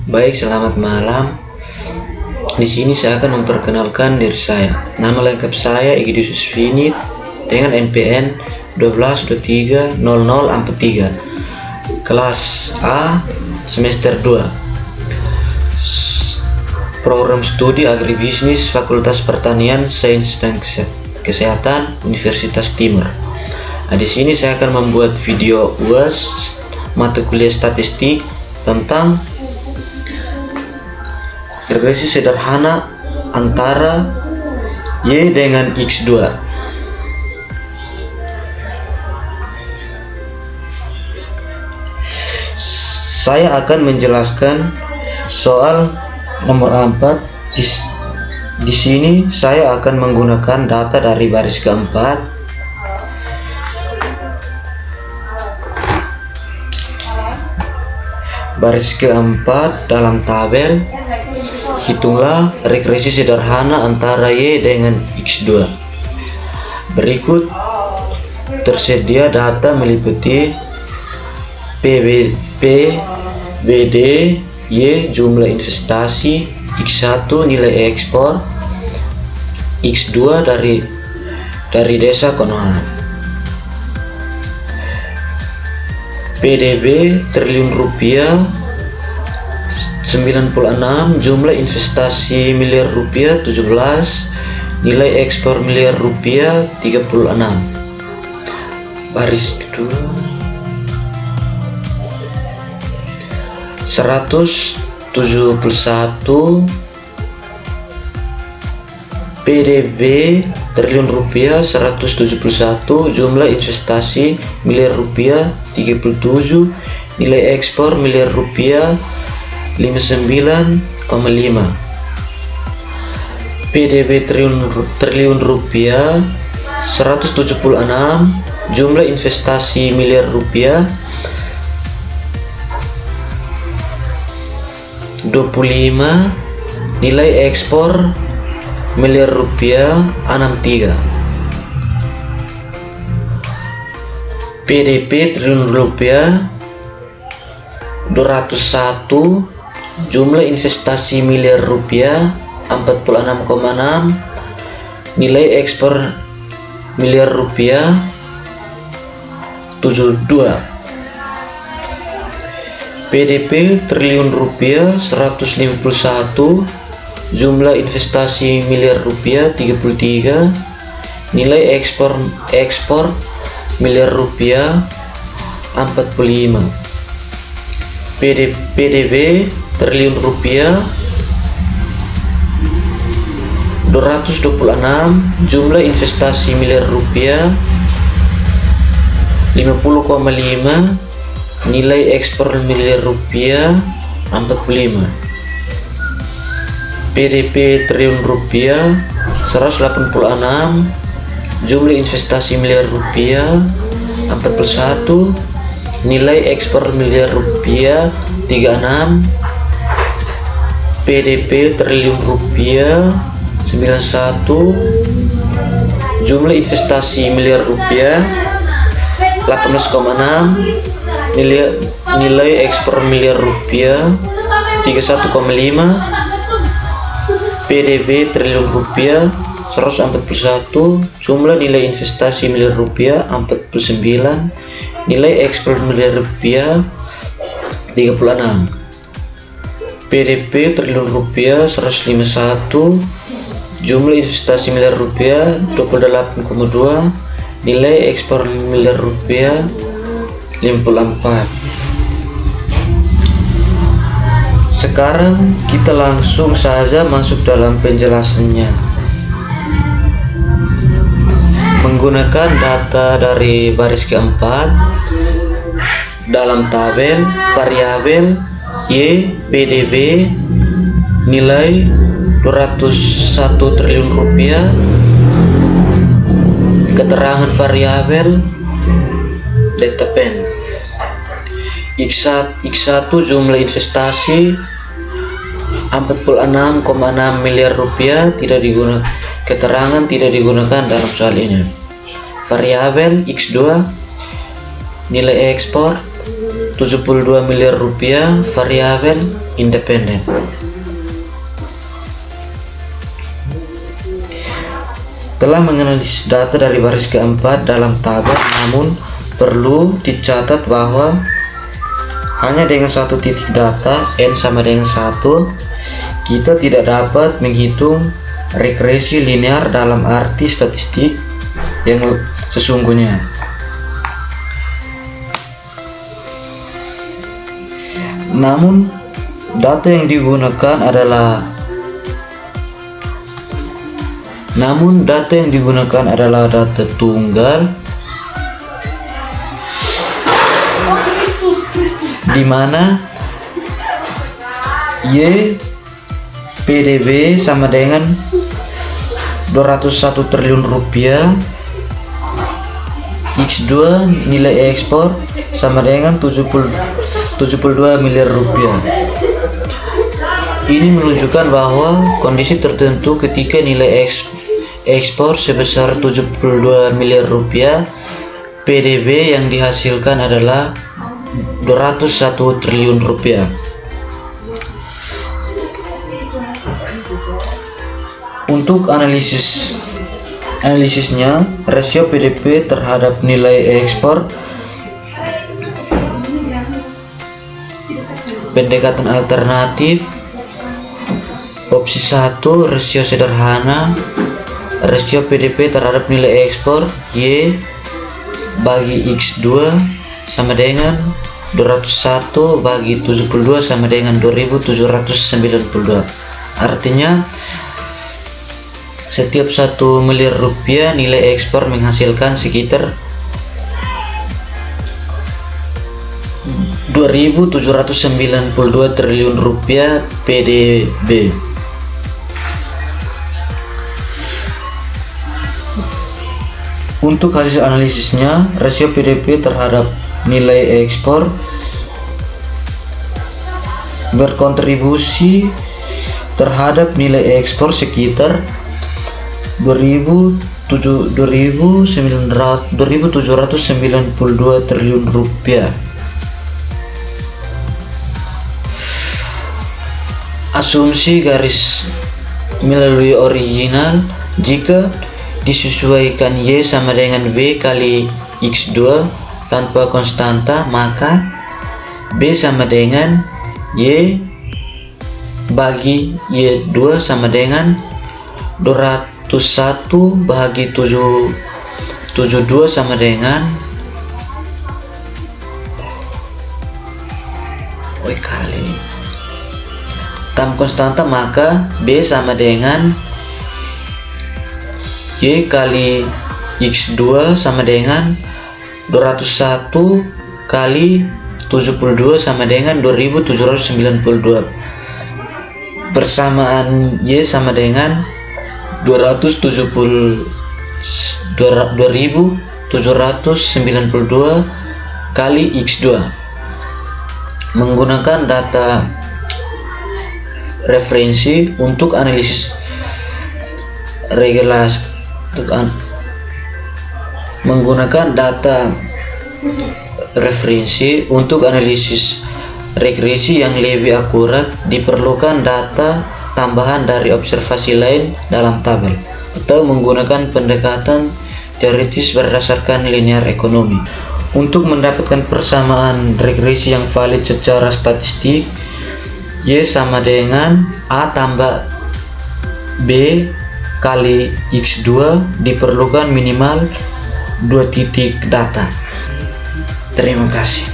Baik, selamat malam. Di sini saya akan memperkenalkan diri saya. Nama lengkap saya Egidus Finit dengan NPN 12230043. Kelas A, semester 2. Program studi agribisnis Fakultas Pertanian, Sains dan Kesehatan Universitas Timur. Di sini saya akan membuat video UAS mata kuliah statistik tentang regresi sederhana antara Y dengan X2. Saya akan menjelaskan soal nomor 4. Di sini saya akan menggunakan data dari baris keempat, dalam tabel. Hitunglah regresi sederhana antara Y dengan X2. Berikut tersedia data meliputi PBD Y jumlah investasi, X1 nilai ekspor, X2 dari desa Konoha. PDB triliun rupiah 96, jumlah investasi miliar rupiah 17, nilai ekspor miliar rupiah 36. Baris kedua 171, PDB triliun rupiah 171, jumlah investasi miliar rupiah 37, nilai ekspor miliar rupiah 59,5. PDB triliun rupiah 176, jumlah investasi miliar rupiah 25, nilai ekspor miliar rupiah 63. PDB triliun rupiah 201, jumlah investasi miliar rupiah 46,6, nilai ekspor miliar rupiah 72. PDB triliun rupiah 151, jumlah investasi miliar rupiah 33, nilai ekspor miliar rupiah 45. PDB triliun rupiah 226, jumlah investasi miliar rupiah 50,5, nilai ekspor miliar rupiah 45. PDB triliun rupiah 186, jumlah investasi miliar rupiah 41, nilai ekspor miliar rupiah 36. PDB triliun rupiah 91, jumlah investasi miliar rupiah 18,6, nilai ekspor miliar rupiah 31,5. PDB triliun rupiah 141, jumlah nilai investasi miliar rupiah 49, nilai ekspor miliar rupiah 36. PDB triliun rupiah 151, jumlah investasi miliar rupiah 28,2, nilai ekspor miliar rupiah 54. Sekarang kita langsung saja masuk dalam penjelasannya. Menggunakan data dari baris keempat, dalam tabel variabel Y PDB nilai 201 triliun rupiah. Keterangan variabel data pen. X1 jumlah investasi 46,6 miliar rupiah tidak digunakan. Keterangan tidak digunakan dalam soal ini. Variabel X2 nilai ekspor 72 miliar rupiah variabel independen. Telah menganalisis data dari baris keempat dalam tabel, namun perlu dicatat bahwa hanya dengan satu titik data n sama dengan 1 kita tidak dapat menghitung regresi linear dalam arti statistik yang sesungguhnya. Namun data yang digunakan adalah data tunggal, di mana PDB sama dengan 201 triliun rupiah, X2 nilai ekspor sama dengan 72 miliar rupiah. Ini menunjukkan bahwa kondisi tertentu ketika nilai ekspor sebesar 72 miliar rupiah, PDB yang dihasilkan adalah 201 triliun rupiah. Untuk analisisnya, rasio PDB terhadap nilai ekspor, pendekatan alternatif, opsi 1, rasio sederhana, rasio PDB terhadap nilai ekspor Y bagi X2 sama dengan 201 bagi 72 sama dengan 2792. Artinya setiap 1 miliar rupiah nilai ekspor menghasilkan sekitar 2.792 triliun rupiah PDB. Untuk hasil analisisnya, rasio PDB terhadap nilai ekspor berkontribusi terhadap nilai ekspor sekitar 2.792 triliun rupiah. Asumsi garis melalui original, jika disesuaikan Y sama dengan B kali X2 tanpa konstanta, maka B sama dengan Y bagi Y2 sama dengan 201 bagi 72 sama dengan kali tanpa konstanta, maka B sama dengan Y kali X2 sama dengan 201 kali 72 sama dengan 2792. Persamaan Y sama dengan 2792 kali X2. Menggunakan data referensi untuk analisis regresi, menggunakan data referensi untuk analisis regresi yang lebih akurat, diperlukan data tambahan dari observasi lain dalam tabel, atau menggunakan pendekatan teoritis berdasarkan linear ekonomi. Untuk mendapatkan persamaan regresi yang valid secara statistik, Y sama dengan A tambah B kali X2, diperlukan minimal 2 titik data. Terima kasih.